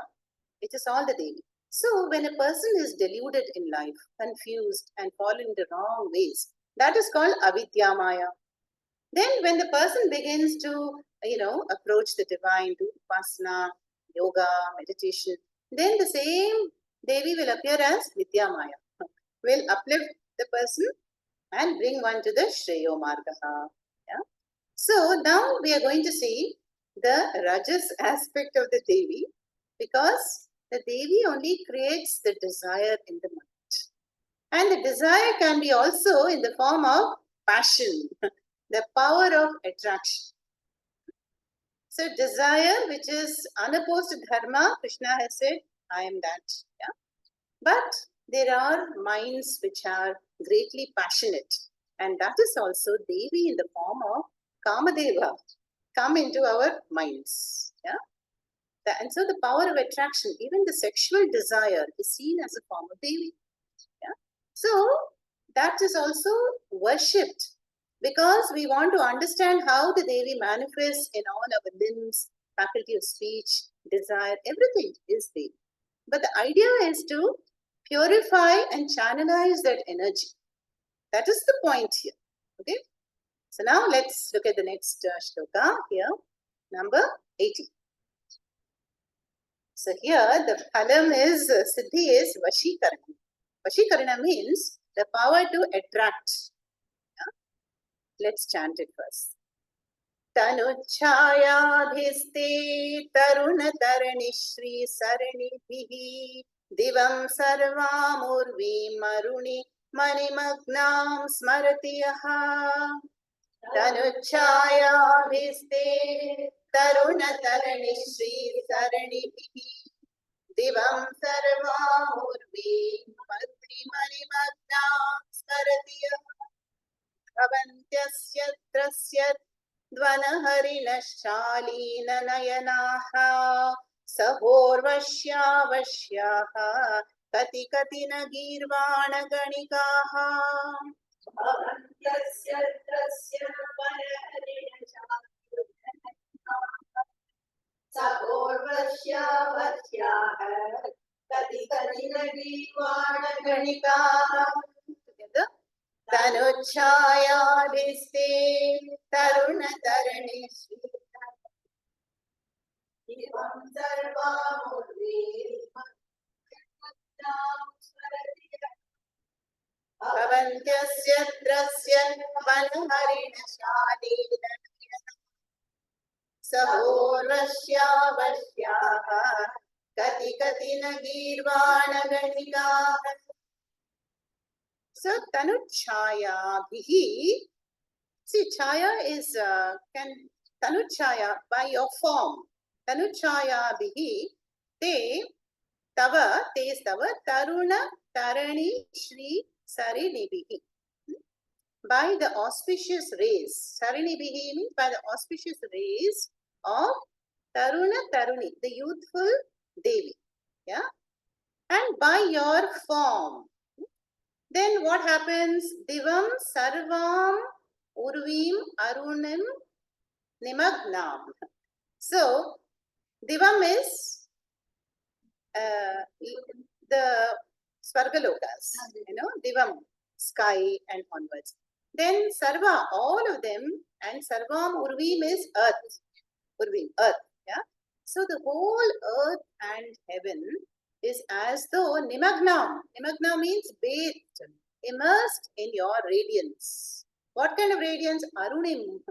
it is all the Devi. So when a person is deluded in life, confused and fallen into wrong ways, that is called avidya maya. Then when the person begins to, approach the divine, do upasana, yoga, meditation, then the same Devi will appear as vidya maya, will uplift the person and bring one to the Shreyo Margaha. Yeah? So now we are going to see the Rajas aspect of the Devi, because the Devi only creates the desire in the mind. And the desire can be also in the form of passion, the power of attraction. So desire, which is unopposed to dharma, Krishna has said, I am that. Yeah? But there are minds which are greatly passionate. And that is also Devi in the form of Kamadeva come into our minds. Yeah? And so the power of attraction, even the sexual desire, is seen as a form of Devi. Yeah? So that is also worshipped, because we want to understand how the Devi manifests in all our limbs, faculty of speech, desire, everything is Devi. But the idea is to purify and channelize that energy. That is the point here. Okay. So now let's look at the next shloka here, number 80. So here the phalam is, siddhi is vashikarana. Vashikarana means the power to attract. Yeah? Let's chant it first. Tanuchhayadhiste taruna tarani shri saranibihi divam sarvamurvi maruni manimagnam smaratiyaha. Tanuchhayadhiste taruna tarani shri saranibihi divam sarvamurvi manimagnam smaratiyaha. Bhavantyasya trasya Dvanaharilashalina-nayanaha Sahorvashya-vashyaha Kati Katina-girvana-ganikaha Bhavantyasya trasya Dvanaharilashalina-nayanaha Sahorvashya-vashyaha Kati Katina-girvana-ganikaha. Together. Tanuchhayadhiste taruna tarani divam sarvamurvi भवन्त्यस्य त्रस्य वनहरिणशालीन सहोर्वश्यावश्याः कति कति न गीर्वाणगणिकाः. So tanuchayabhihi. See, chaya is tanuchaya by your form. Tanuchayabhihi te tava te is tava taruna tarani shri sarinibhihi. By the auspicious rays. Sarinibhihi means by the auspicious rays of Taruna Taruni, the youthful Devi. Yeah. And by your form. Then what happens? Divam Sarvam Urvim Arunim Nimagnam. So, Divam is the Svargalokas, Divam, sky and onwards. Then Sarva, all of them, and Sarvam Urvim is earth. Urvim, earth. Yeah. So the whole earth and heaven is as though Nimagnam. Nimagna means bathed, immersed in your radiance. What kind of radiance? Arunim.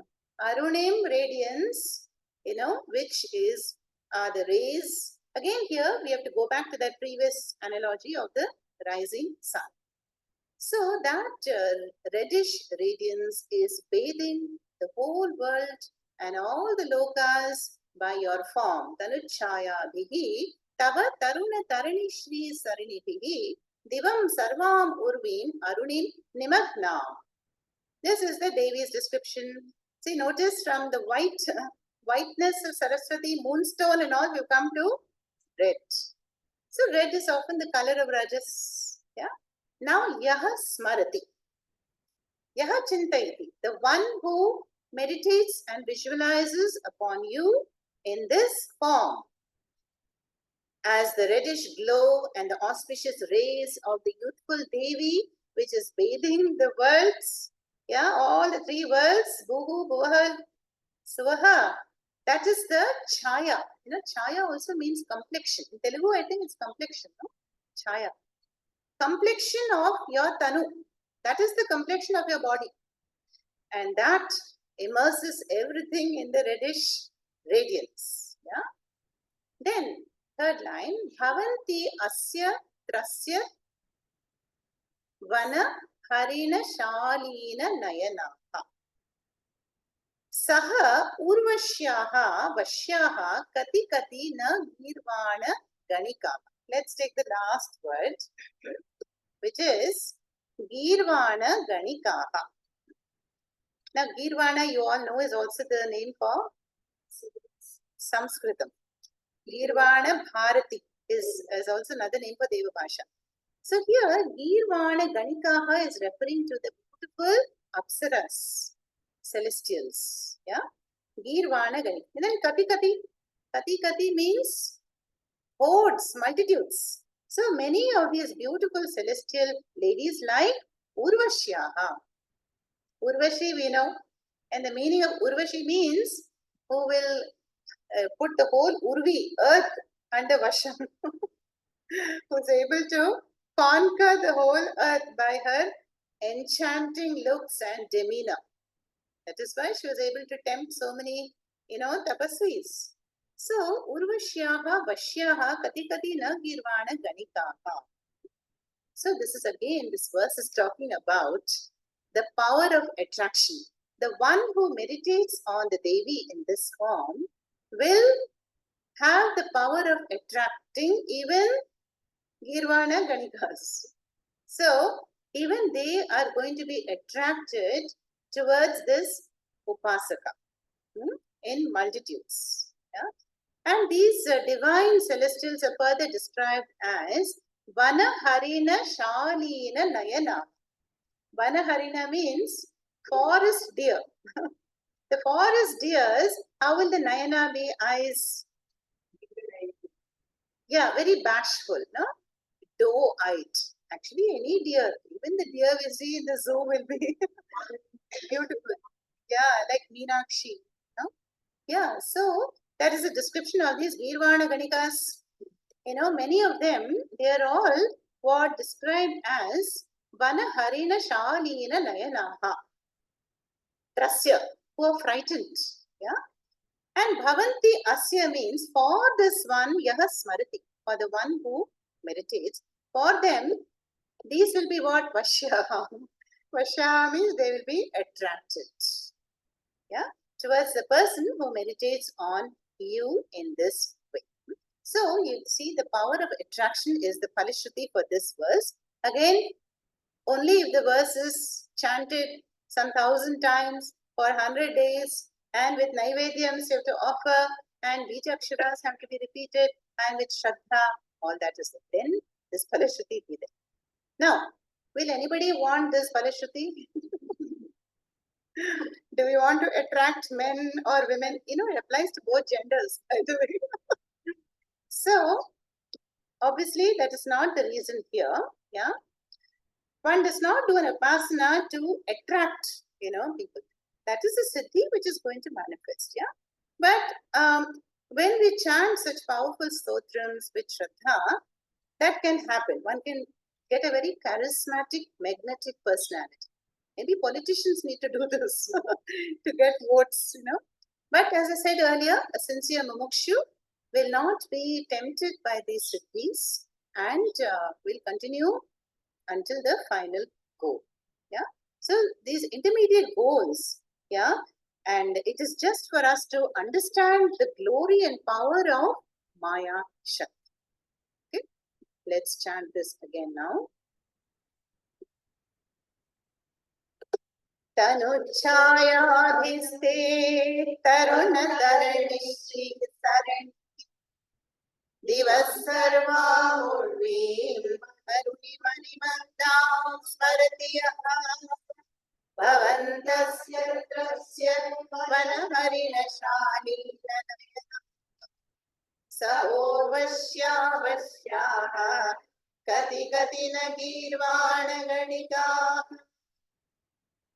Arunim radiance, which is the rays. Again, here we have to go back to that previous analogy of the rising sun. So that reddish radiance is bathing the whole world and all the lokas by your form. Tanuchaya bihi tava taruna tarani shri sarini bihi divam sarvam urvim arunim nimagnam. This is the Devi's description. See, notice from the whiteness of Saraswati, moonstone and all, we've come to red. So red is often the color of Rajas. Yeah. Now, yaha smarati. Yaha chintayati. The one who meditates and visualizes upon you in this form as the reddish glow and the auspicious rays of the youthful Devi, which is bathing the worlds. Yeah, all the three worlds, Bhuhu, Bhuvaha, Suvaha. That is the chaya. Chaya also means complexion. In Telugu, I think it's complexion, no? Chaya. Complexion of your tanu. That is the complexion of your body. And that immerses everything in the reddish radiance. Yeah. Then, third line, Bhavanti asya trasya vana harina shalina nayanaha. Saha urvashyaha vashyaha kati kati na girvana ganika. Let's take the last word, which is girvana ganikaha. Now, girvana, you all know, is also the name for Sanskritam. Girvana Bharati is also another name for Deva Bhasha. So here, girvana ganikaha is referring to the beautiful apsaras, celestials. Yeah, girvana ganik. And then kati kati. Kati kati means hordes, multitudes. So many of these beautiful celestial ladies like Urvashyaha. Urvashi we know, and the meaning of Urvashi means who will put the whole Urvi, earth, under Vasham. Who's able to conquer the whole earth by her enchanting looks and demeanor. That is why she was able to tempt so many, tapasvis. So, Urvashyaha Vashyaha Kati Kati na Girvana Ganikaha. So, this verse is talking about the power of attraction. The one who meditates on the Devi in this form will have the power of attracting even Girvana Ganikas. So, even they are going to be attracted towards this Upasaka in multitudes. Yeah? And these divine celestials are further described as Vana Harina Shalina Nayana. Vana Harina means forest deer. The forest deers, how will the Nayana be? Eyes? Yeah, very bashful, no? Doe-eyed. Actually, any deer, even the deer we see in the zoo will be beautiful. Yeah, like Meenakshi. No? Yeah, so that is a description of these Girvana Ganikas. Many of them, they are all what described as Vana Harina Shalina Nayanaha. Trasya, who are frightened. Yeah. And Bhavanti Asya means for this one, Yaha Smarati, for the one who meditates. For them, these will be what? Vashya. Vashya means they will be attracted. Yeah. Towards the person who meditates on you in this way. So you see the power of attraction is the Palishruti for this verse. Again, only if the verse is chanted some 1,000 times for 100 days and with Naivedyams you have to offer and Bijaksharas have to be repeated and with Shraddha, all that is there. Then this Palishruti be there. Now, will anybody want this Palishruti? Do we want to attract men or women? You know, it applies to both genders, by the way. So, obviously, that is not the reason here. Yeah. One does not do an upasana to attract, people. That is a siddhi which is going to manifest. Yeah. But when we chant such powerful stotrams with Shraddha, that can happen. One can get a very charismatic, magnetic personality. Maybe politicians need to do this to get votes, But as I said earlier, a sincere mumukshu will not be tempted by these siddhis and will continue until the final goal. Yeah. So these intermediate goals, yeah, and it is just for us to understand the glory and power of Maya Shakti. Okay. Let's chant this again now. तनुच्छायाधिस्ते तरुणतरणिश्री सरणि दिवः सर्वामुर्वीं अरुणिमणिमन्दां स्मरति यः भवन्तस्य त्रस्य वनहरिणशालीननयनः स ओर्वश्यावश्याः कति कति न गीर्वाणगणिकाः.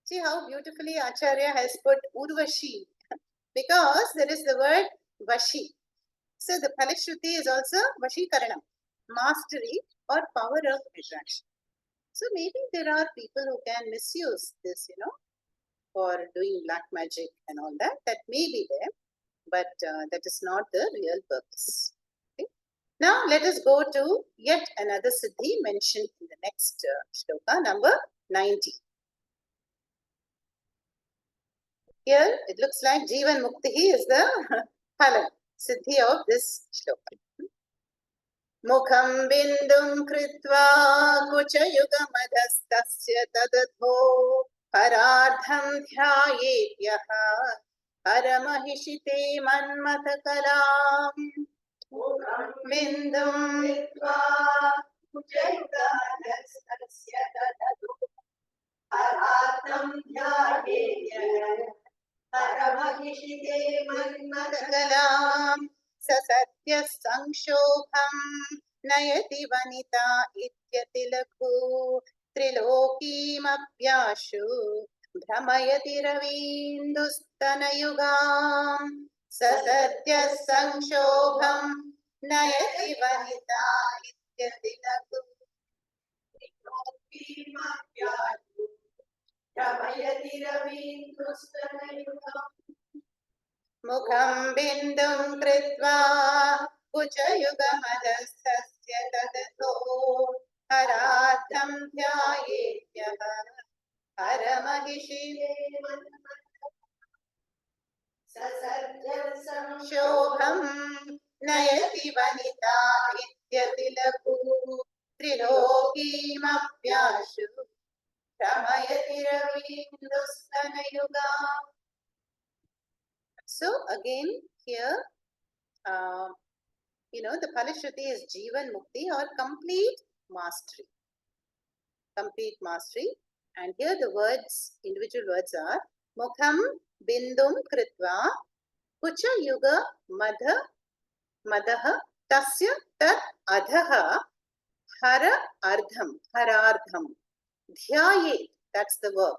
See how beautifully Acharya has put Urvashi because there is the word Vashi. So the Palishruti is also Vashikaranam, mastery or power of attraction. So maybe there are people who can misuse this, for doing black magic and all that. That may be there, but that is not the real purpose. Okay? Now let us go to yet another siddhi mentioned in the next shloka, number 90. Here it looks like Jivan Mukti is the phala, siddhi of this shloka. Mukham bindum kritva kuchayugamadhastasya tadadho parardham dhyayetyah paramahishite manmathakalam. Mukham Bindum kritva kuchayugamadhastasya tadadho parardham dhyayetyah paramahishite manmathakalam. ससत्य संक्षोभम नयति वनिता इत्यति लघु त्रिलोकीमप्याशु भ्रमयति रवीन्दुस्तनयुगाम् ससत्य संक्षोभम नयति वनिता इत्यति लघु त्रिलोकीमप्याशु भ्रमयति रवीन्दुस्तनयुगाम्. मुखं बिन्दुं कृत्वा कुचयुगमदस्तस्य तदथो हरार्थं ध्यायेत्यः हरमहिषिते संक्षोभं नयति वनिता इत्यति लघु त्रिलोकीमप्याशु भ्रमयति रवीन्दुस्तनयुगाम्. So again here, the Palishruti is Jivan Mukti or complete mastery. Complete mastery. And here the words, individual words are Mukham Bindum Kritva Kucha Yuga Madaha Tasya Tat Adhaha Hara Ardham Harardham Dhyayet, that's the verb.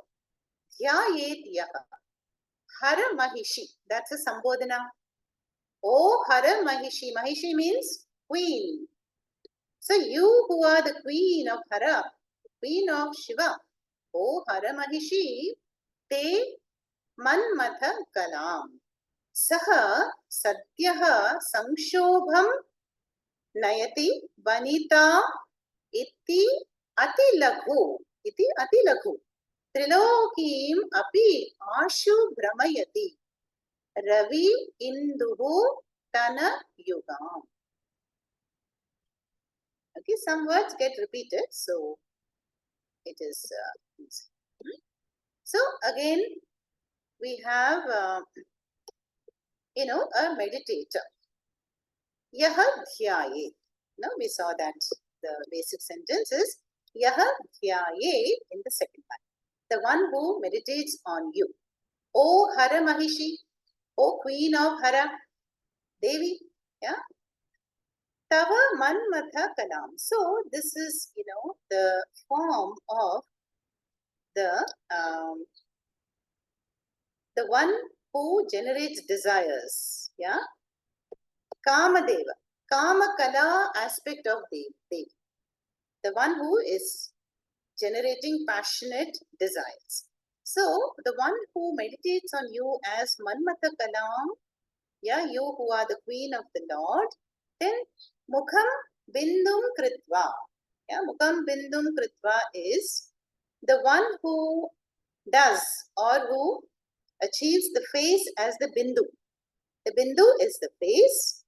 Dhyayet Yaha. Hara Mahishi, that's a Sambodhana. Oh, Hara Mahishi. Mahishi means queen. So you who are the queen of Hara, queen of Shiva, O Hara Mahishi, te Manmatha Kalam. Saha Satyah Samshobham Nayati Vanita iti Atilaghu. Iti Atilaghu. Trilokim api ashu Brahmayati. Ravi Induhu Tana Yugam. Okay, some words get repeated, so it is easy. So again, we have a meditator. Yaha dhyaye. Now we saw that the basic sentence is Yaha dhyaye in the second line. The one who meditates on you. O Hara Mahishi, O Queen of Hara, Devi, yeah. Tava Manmatha Kalam. So this is, the form of the one who generates desires, yeah. Kamadeva, Kama Kala aspect of Devi, the one who is generating passionate desires. So the one who meditates on you as Manmatha Kalam, yeah, you who are the queen of the Lord, then Mukham Bindum Kritva. Yeah, Mukham Bindum Kritva is the one who does or who achieves the face as the Bindu. The Bindu is the face,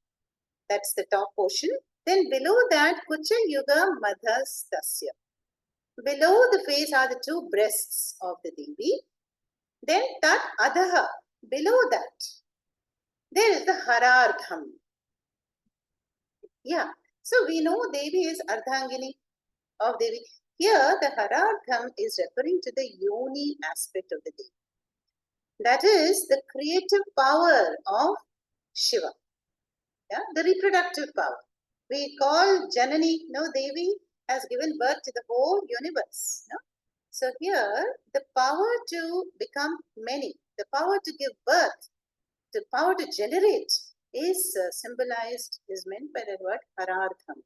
that's the top portion. Then below that, Kucha Yuga Madhastasya. Below the face are the two breasts of the Devi. Then Tat Adaha, below that, there is the Harardham. Yeah, so we know Devi is Ardhangini of Devi. Here, the Harardham is referring to the Yoni aspect of the Devi. That is the creative power of Shiva. Yeah, the reproductive power. We call Janani, Devi has given birth to the whole universe. No? So here, the power to become many, the power to give birth, the power to generate is symbolized, is meant by the word Harardham.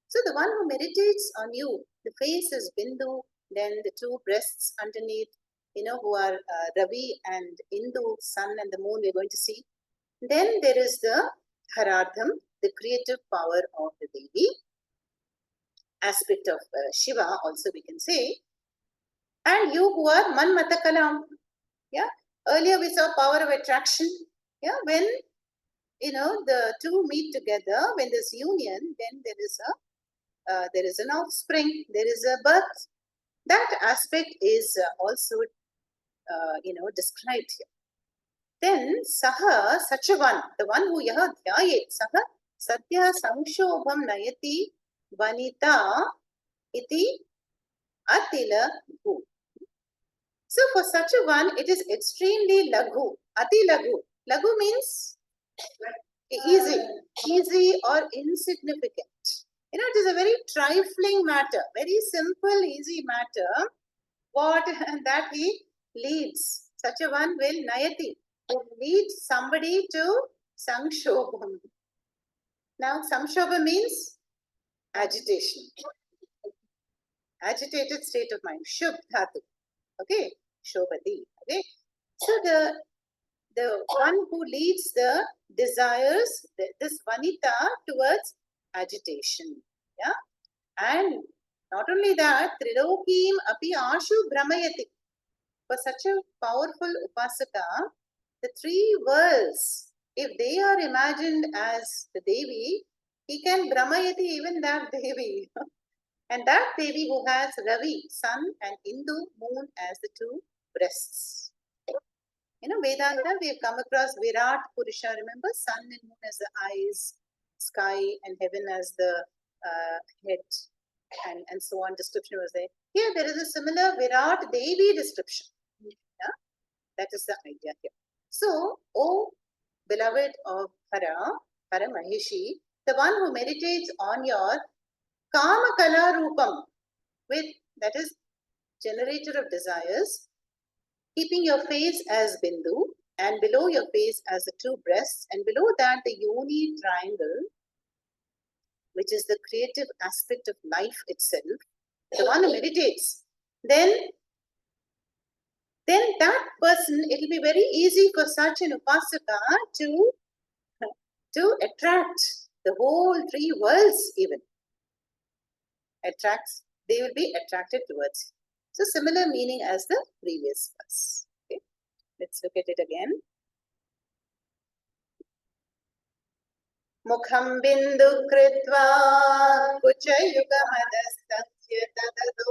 So the one who meditates on you, the face is Bindu, then the two breasts underneath, who are Ravi and Indu, sun and the moon, we're going to see. Then there is the Harardham, the creative power of the Devi, aspect of Shiva also we can say. And you who are Manmatha Kalam, yeah. Earlier we saw power of attraction, yeah. When the two meet together, when there's union, then there is an offspring, there is a birth. That aspect is also described here. Then Saha, such a one, the one who yaha dhyayet, Saha Satya Samshobham Nayati Vanita Iti Atila Bhu. So for such a one, it is extremely laghu, ati laghu. Laghu means easy or insignificant. It is a very trifling matter, very simple, easy matter. What that he leads. Such a one will Nayati, will lead somebody to Samshobham. Now, Samshobham means agitation. Agitated state of mind. Shubh dhatu. Okay, Shobhati. Okay, so the one who leads the desires, this Vanita, towards agitation. Yeah, and not only that, Trilokim api ashu brahmayati. For such a powerful upasaka, the three worlds, if they are imagined as the Devi, he can brahmayati even that Devi. And that Devi who has Ravi, sun, and Indu, moon as the two breasts. Vedanta, we have come across Virat Purusha. Remember, sun and moon as the eyes, sky and heaven as the head, and so on. Description was there. Here, there is a similar Virat Devi description. Yeah? That is the idea here. So, O beloved of Hara Maheshi, the one who meditates on your Kama Kala Rupam, that is generator of desires, keeping your face as Bindu, and below your face as the two breasts, and below that the Yoni triangle, which is the creative aspect of life itself, the one who meditates, then that person, it will be very easy for such an upasaka to attract the whole three worlds even. Attracts, they will be attracted towards. So similar meaning as the previous verse. Okay, let's look at it again. Mukham bindu kritva kuchayugamadastasya tadado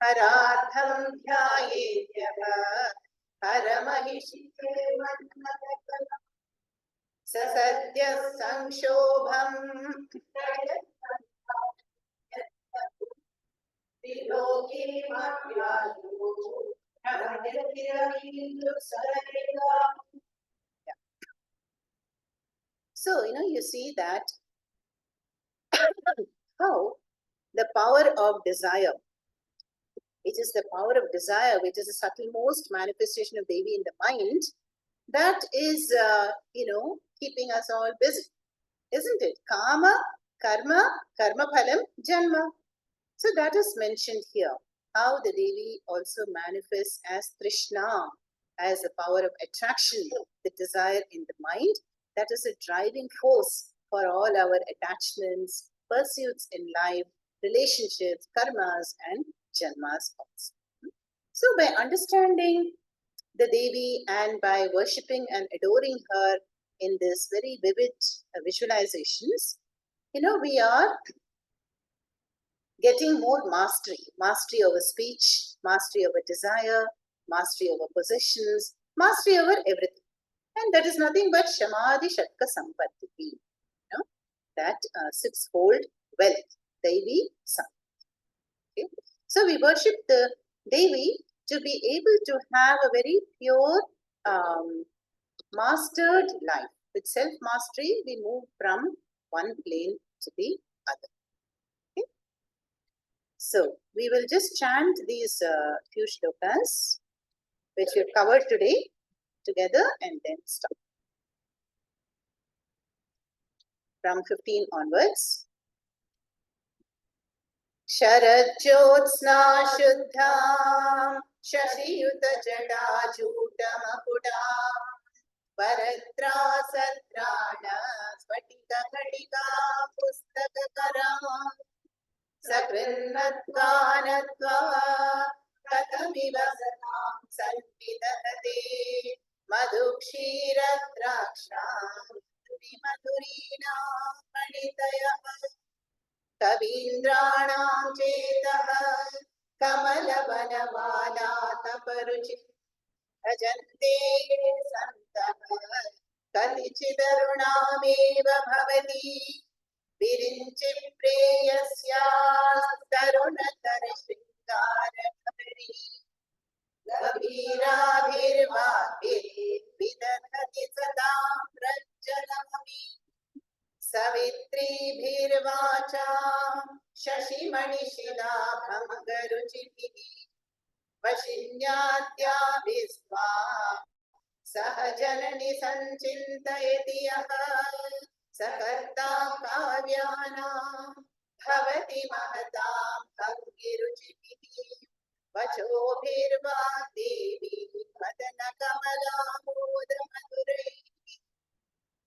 haradham dhyayetyah haramahishite manmadakanam sasadya sanshobham So, you see that how the power of desire, which is the power of desire, which is the subtlemost manifestation of Devi in the mind, that is, keeping us all busy, isn't it? Kama, karma, karma phalam, janma. So that is mentioned here, how the Devi also manifests as Trishna, as the power of attraction, the desire in the mind. That is a driving force for all our attachments, pursuits in life, relationships, karmas, and janmas also. So by understanding the Devi and by worshipping and adoring her in this very vivid visualizations, we are getting more mastery over speech, mastery over desire, mastery over possessions, mastery over everything. And that is nothing but Shamadhi Shatka Sampatti, that sixfold wealth, Devi Sampatti. Okay? So we worship the Devi to be able to have a very pure, mastered life. With self-mastery, we move from one plane to the other. So we will just chant these few shlokas which we have covered today together and then stop. From 15 onwards. Sharad Jyotsna Shuddham Shashiyuta Jada Juta Makuda Varadra Satrana Spatika Kadika Pustaka Karam Sakrinatvanatva Katamiva Satam Salpidahate Madhukshiratraksham Madhurina Panitaya Kavindranam Chetah Kamalavanamala Taparuchi Ajante Santah Kalichidarunameva Bhavati Virinchi Preyasya Tarunatara Shringarakari Gavira Vidadhati Sadam Prajjalamami Savitri Bhirvacha Shashimani Bhangaruchihi Vashinyatya Visva Sahajanani Sanchintayati Yaha Sakarta Kavyana Bhavati Mahatam Bhangiruchihi Vachobhirva Devi Madana Kamala Moda Madurai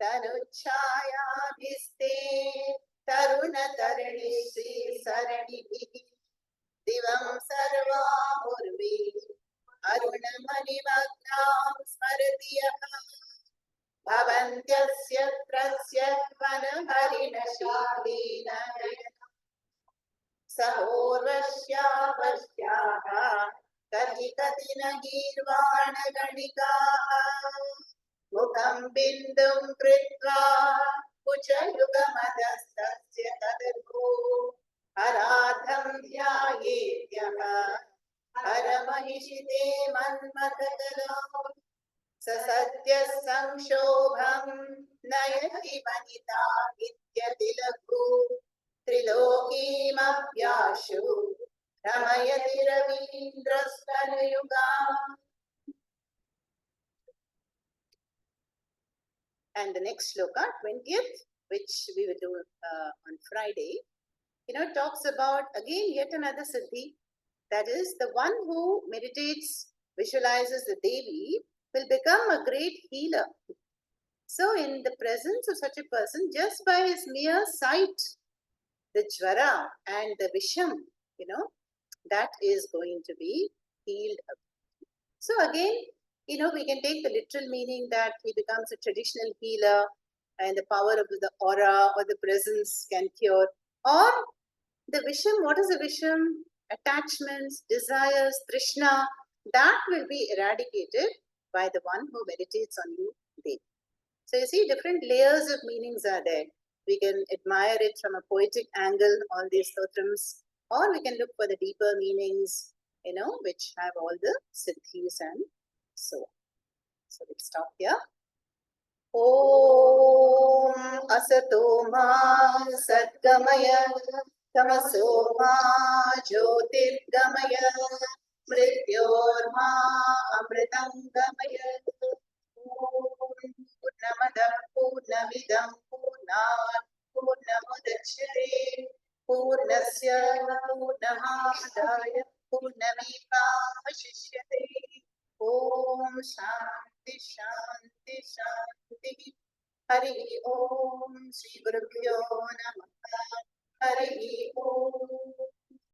Tanuchayabhiste Tarunatarini Sri Saranibhi Divam Sarva Murvi Arunamani Magnam Smaradiyah Bhavantyasya Trasya Vanaharina Shilina Sahorvashya Vashyaha Kadikatina Girvana Ganikaha Mukham bindum kritva kuchayugamadastasya tadadho haradham dhyayetyah haramahishite manmadakalam sasatya sanshobham nayati vanita ityatilaku trilokimapyashu ramayati ravindrastanayugam. And the next shloka, 20th which we will do on Friday, talks about again yet another siddhi. That is, the one who meditates, visualizes the Devi will become a great healer. So, in the presence of such a person, just by his mere sight, the jvara and the visham, that is going to be healed. So, again, we can take the literal meaning that he becomes a traditional healer and the power of the aura or the presence can cure. Or the visham, what is the visham? Attachments, desires, trishna, that will be eradicated by the one who meditates on you daily. So you see, different layers of meanings are there. We can admire it from a poetic angle, all these stotrams, or we can look for the deeper meanings, which have all the siddhis and so on. So we'll stop here. Om asato ma sadgamaya tamaso ma jyotirgamaya mrityorma amritam gamaya. Purnamadah Purnamidam Purnat Purnamudachyate Purnasya Purnamadaya Purnamevavashishyate. Om Shanti Shanti Shanti. Hari Om Shri Gurubhyo Namaha. Hari Om.